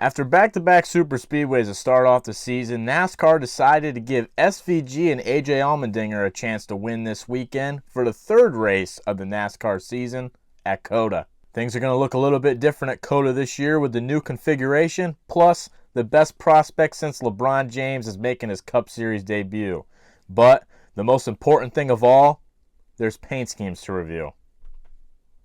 After back-to-back super speedways to start off the season, NASCAR decided to give SVG and AJ Allmendinger a chance to win this weekend for the third race of the NASCAR season at COTA. Things are going to look a little bit different at COTA this year with the new configuration, plus the best prospect since LeBron James is making his Cup Series debut. But the most important thing of all, there's paint schemes to review.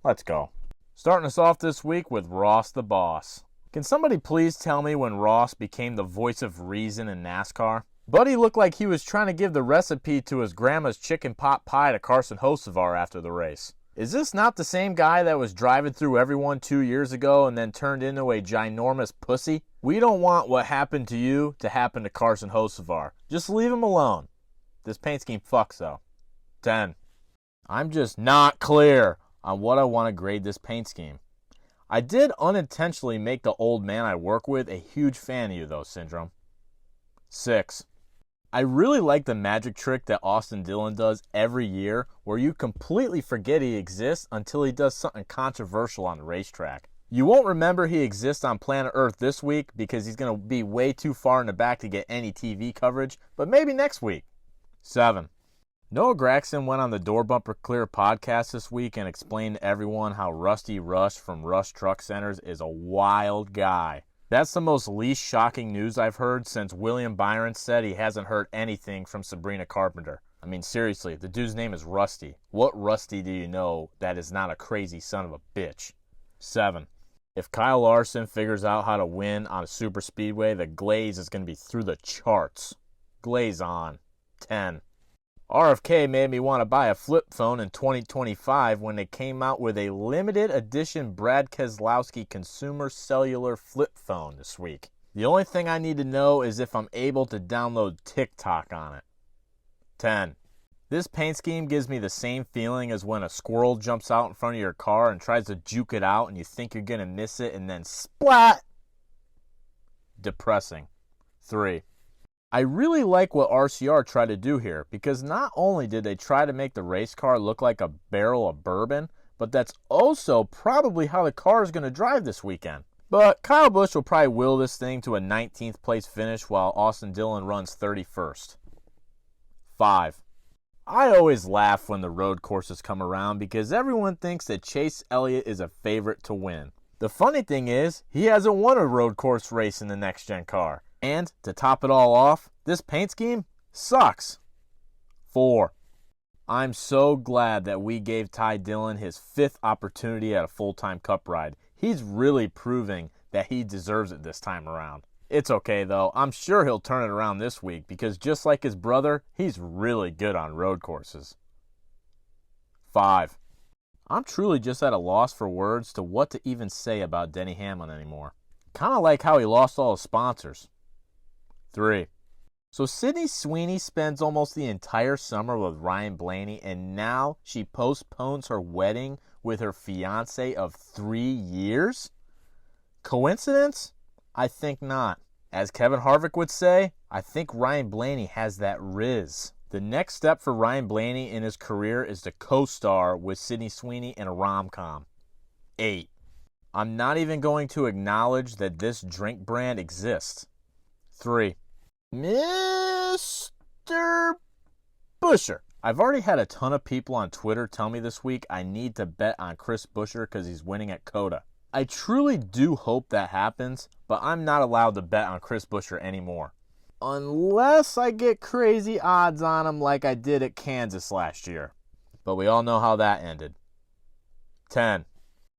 Let's go. Starting us off this week with Ross the Boss. Can somebody please tell me when Ross became the voice of reason in NASCAR? Buddy looked like he was trying to give the recipe to his grandma's chicken pot pie to Carson Hocevar after the race. Is this not the same guy that was driving through everyone 2 years ago and then turned into a ginormous pussy? We don't want what happened to you to happen to Carson Hocevar. Just leave him alone. This paint scheme fucks though. 10. I'm just not clear on what I want to grade this paint scheme. I did unintentionally make the old man I work with a huge fan of you though, Syndrome. 6. I really like the magic trick that Austin Dillon does every year where you completely forget he exists until he does something controversial on the racetrack. You won't remember he exists on planet Earth this week because he's going to be way too far in the back to get any TV coverage, but maybe next week. 7. Noah Gragson went on the Door Bumper Clear podcast this week and explained to everyone how Rusty Rush from Rush Truck Centers is a wild guy. That's the most least shocking news I've heard since William Byron said he hasn't heard anything from Sabrina Carpenter. I mean, seriously, the dude's name is Rusty. What Rusty do you know that is not a crazy son of a bitch? 7. If Kyle Larson figures out how to win on a super speedway, the glaze is going to be through the charts. Glaze on. 10. RFK made me want to buy a flip phone in 2025 when they came out with a limited edition Brad Keselowski consumer cellular flip phone this week. The only thing I need to know is if I'm able to download TikTok on it. 10. This paint scheme gives me the same feeling as when a squirrel jumps out in front of your car and tries to juke it out and you think you're going to miss it and then splat! Depressing. 3. I really like what RCR tried to do here because not only did they try to make the race car look like a barrel of bourbon, but that's also probably how the car is going to drive this weekend. But Kyle Busch will probably will this thing to a 19th place finish while Austin Dillon runs 31st. 5. I always laugh when the road courses come around because everyone thinks that Chase Elliott is a favorite to win. The funny thing is, he hasn't won a road course race in the next-gen car. And, to top it all off, this paint scheme sucks. 4. I'm so glad that we gave Ty Dillon his 5th opportunity at a full-time Cup ride. He's really proving that he deserves it this time around. It's okay, though. I'm sure he'll turn it around this week because just like his brother, he's really good on road courses. 5. I'm truly just at a loss for words to what to even say about Denny Hamlin anymore. Kind of like how he lost all his sponsors. 3. So Sydney Sweeney spends almost the entire summer with Ryan Blaney, and now she postpones her wedding with her fiancé of 3 years? Coincidence? I think not. As Kevin Harvick would say, I think Ryan Blaney has that riz. The next step for Ryan Blaney in his career is to co-star with Sydney Sweeney in a rom-com. 8. I'm not even going to acknowledge that this drink brand exists. 3. Mr. Buescher. I've already had a ton of people on Twitter tell me this week I need to bet on Chris Buescher because he's winning at COTA. I truly do hope that happens, but I'm not allowed to bet on Chris Buescher anymore. Unless I get crazy odds on him like I did at Kansas last year. But we all know how that ended. 10.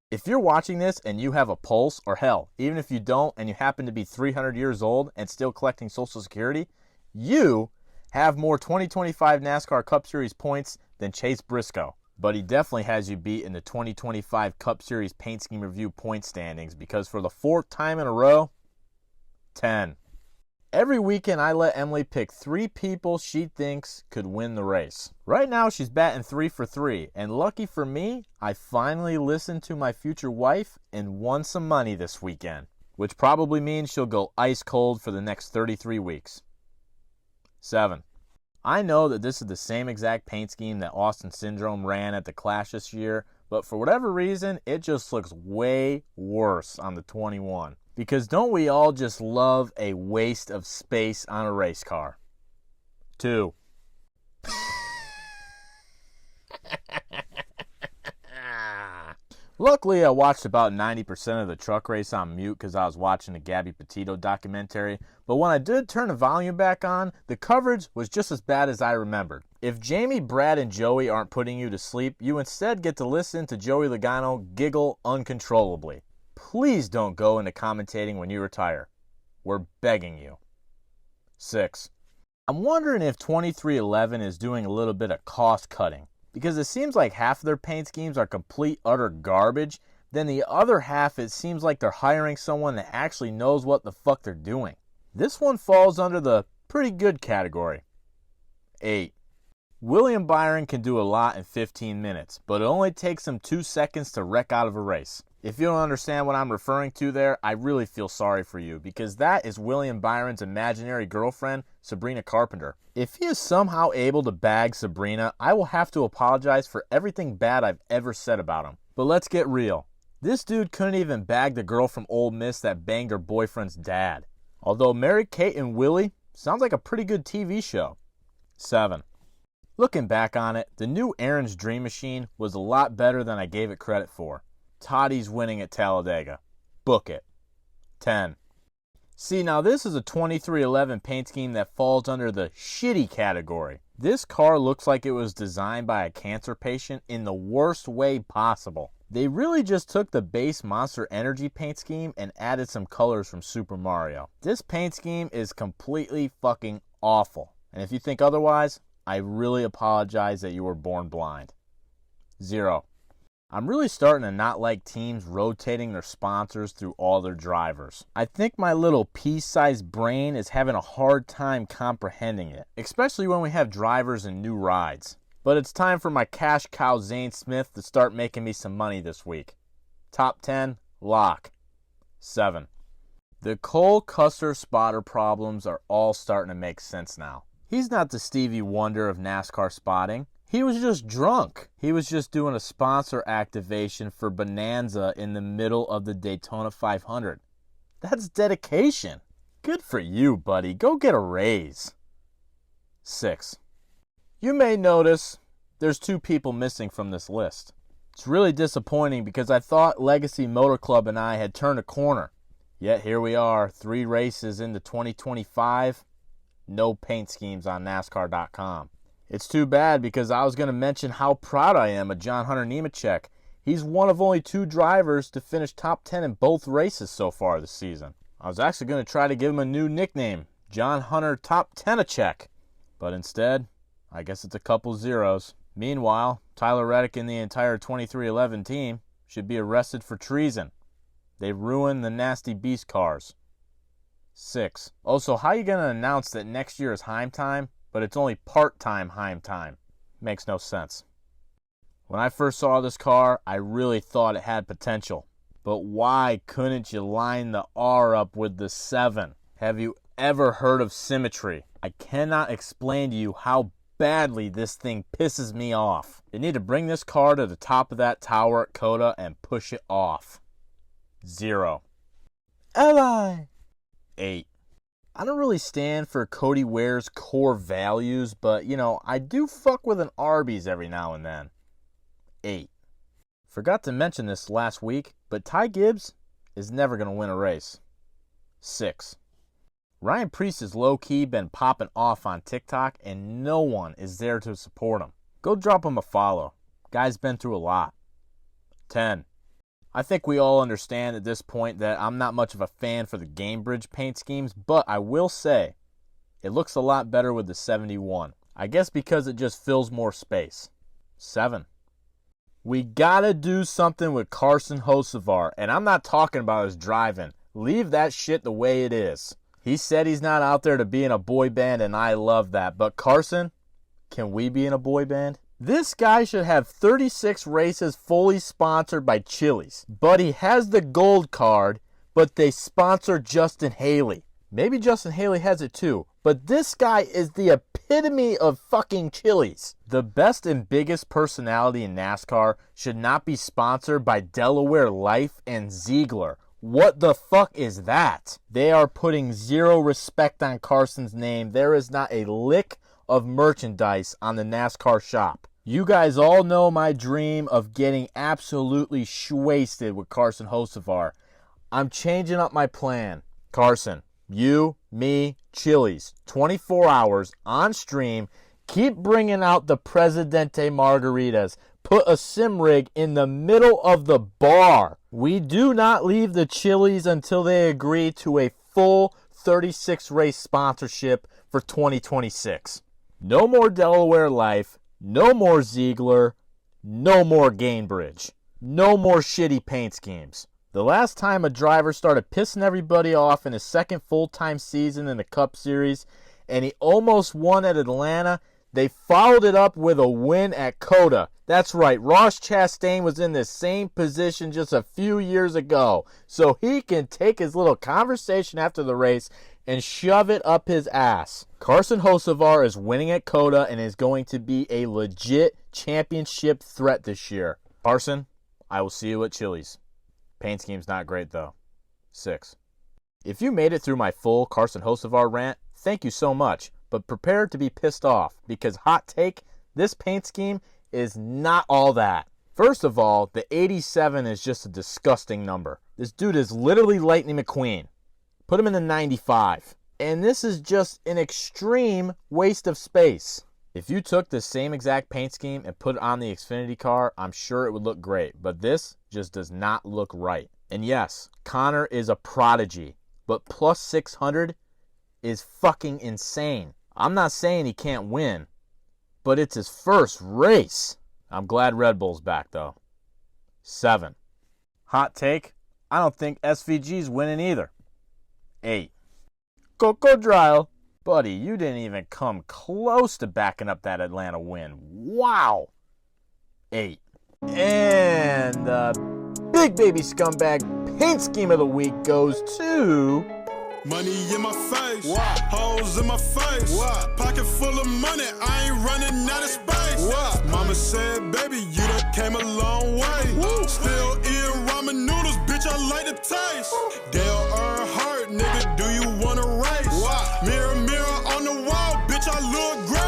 If you're watching this and you have a pulse, or hell, even if you don't and you happen to be 300 years old and still collecting Social Security, you have more 2025 NASCAR Cup Series points than Chase Briscoe. But he definitely has you beat in the 2025 Cup Series Paint Scheme Review point standings because for the 4th time in a row, 10. Every weekend I let Emily pick 3 people she thinks could win the race. Right now she's batting 3 for 3, and lucky for me, I finally listened to my future wife and won some money this weekend, which probably means she'll go ice cold for the next 33 weeks. 7. I know that this is the same exact paint scheme that Austin Syndrome ran at the Clash this year, but for whatever reason, it just looks way worse on the 21. Because don't we all just love a waste of space on a race car? 2. Luckily, I watched about 90% of the truck race on mute because I was watching the Gabby Petito documentary, but when I did turn the volume back on, the coverage was just as bad as I remembered. If Jamie, Brad, and Joey aren't putting you to sleep, you instead get to listen to Joey Logano giggle uncontrollably. Please don't go into commentating when you retire. We're begging you. 6. I'm wondering if 2311 is doing a little bit of cost cutting, because it seems like half of their paint schemes are complete utter garbage, then the other half it seems like they're hiring someone that actually knows what the fuck they're doing. This one falls under the pretty good category. 8. William Byron can do a lot in 15 minutes, but it only takes him 2 seconds to wreck out of a race. If you don't understand what I'm referring to there, I really feel sorry for you, because that is William Byron's imaginary girlfriend, Sabrina Carpenter. If he is somehow able to bag Sabrina, I will have to apologize for everything bad I've ever said about him. But let's get real. This dude couldn't even bag the girl from Ole Miss that banged her boyfriend's dad. Although Mary-Kate and Willie sounds like a pretty good TV show. 7. Looking back on it, the new Aaron's Dream Machine was a lot better than I gave it credit for. Toddy's winning at Talladega. Book it. 10. See, now this is a 2311 paint scheme that falls under the shitty category. This car looks like it was designed by a cancer patient in the worst way possible. They really just took the base Monster Energy paint scheme and added some colors from Super Mario. This paint scheme is completely fucking awful. And if you think otherwise, I really apologize that you were born blind. 0. I'm really starting to not like teams rotating their sponsors through all their drivers. I think my little pea-sized brain is having a hard time comprehending it, especially when we have drivers and new rides. But it's time for my cash cow Zane Smith to start making me some money this week. Top 10, lock. 7. The Cole Custer spotter problems are all starting to make sense now. He's not the Stevie Wonder of NASCAR spotting. He was just drunk. He was just doing a sponsor activation for Bonanza in the middle of the Daytona 500. That's dedication. Good for you, buddy. Go get a raise. 6. You may notice there's 2 people missing from this list. It's really disappointing because I thought Legacy Motor Club and I had turned a corner. Yet here we are, 3 races into 2025, no paint schemes on NASCAR.com. It's too bad because I was going to mention how proud I am of John Hunter Nemechek. He's one of only 2 drivers to finish top 10 in both races so far this season. I was actually going to try to give him a new nickname, John Hunter Top 10-a-check. But instead, I guess it's a couple zeros. Meanwhile, Tyler Reddick and the entire 2311 team should be arrested for treason. They ruined the Nasty Beast cars. 6. Also, how are you going to announce that next year is Heim time, but it's only part-time Heim time? Makes no sense. When I first saw this car, I really thought it had potential. But why couldn't you line the R up with the 7? Have you ever heard of symmetry? I cannot explain to you how badly this thing pisses me off. They need to bring this car to the top of that tower at COTA and push it off. 0. Ally. 8. I don't really stand for Cody Ware's core values, but, I do fuck with an Arby's every now and then. 8. Forgot to mention this last week, but Ty Gibbs is never going to win a race. 6. Ryan Preece has low-key been popping off on TikTok, and no one is there to support him. Go drop him a follow. Guy's been through a lot. 10. I think we all understand at this point that I'm not much of a fan for the Gamebridge paint schemes, but I will say it looks a lot better with the 71. I guess because it just fills more space. 7. We gotta do something with Carson Hocevar, and I'm not talking about his driving. Leave that shit the way it is. He said he's not out there to be in a boy band, and I love that. But Carson, can we be in a boy band? This guy should have 36 races fully sponsored by Chili's. But he has the gold card, but they sponsor Justin Haley. Maybe Justin Haley has it too. But this guy is the epitome of fucking Chili's. The best and biggest personality in NASCAR should not be sponsored by Delaware Life and Ziegler. What the fuck is that? They are putting zero respect on Carson's name. There is not a lick of merchandise on the NASCAR shop. You guys all know my dream of getting absolutely wasted with Carson Hocevar. I'm changing up my plan. Carson, you, me, Chili's, 24 hours on stream. Keep bringing out the Presidente margaritas. Put a sim rig in the middle of the bar. We do not leave the Chili's until they agree to a full 36 race sponsorship for 2026. No more Delaware Life. No more Ziegler. No more Gainbridge. No more shitty paint schemes. The last time a driver started pissing everybody off in his second full-time season in the Cup Series, and he almost won at Atlanta, they followed it up with a win at COTA. That's right, Ross Chastain was in the same position just a few years ago, so he can take his little conversation after the race and shove it up his ass. Carson Hocevar is winning at COTA and is going to be a legit championship threat this year. Carson, I will see you at Chili's. Paint scheme's not great, though. 6. If you made it through my full Carson Hocevar rant, thank you so much. But prepare to be pissed off, because hot take, this paint scheme is not all that. First of all, the 87 is just a disgusting number. This dude is literally Lightning McQueen. Put him in the 95. And this is just an extreme waste of space. If you took the same exact paint scheme and put it on the Xfinity car, I'm sure it would look great. But this just does not look right. And yes, Connor is a prodigy. But plus 600 is fucking insane. I'm not saying he can't win, but it's his first race. I'm glad Red Bull's back, though. 7. Hot take, I don't think SVG's winning either. 8. Cocodrile. Buddy, you didn't even come close to backing up that Atlanta win. Wow. 8. And the big baby scumbag paint scheme of the week goes to... Money in my face, what? Hoes in my face, what? Pocket full of money, I ain't running out of space. What? Mama said, baby, you done came a long way. Woo. Still eating ramen noodles, bitch, I like the taste. Dale Earnhardt, nigga, do you wanna race? What? Mirror, mirror on the wall, bitch, I look great.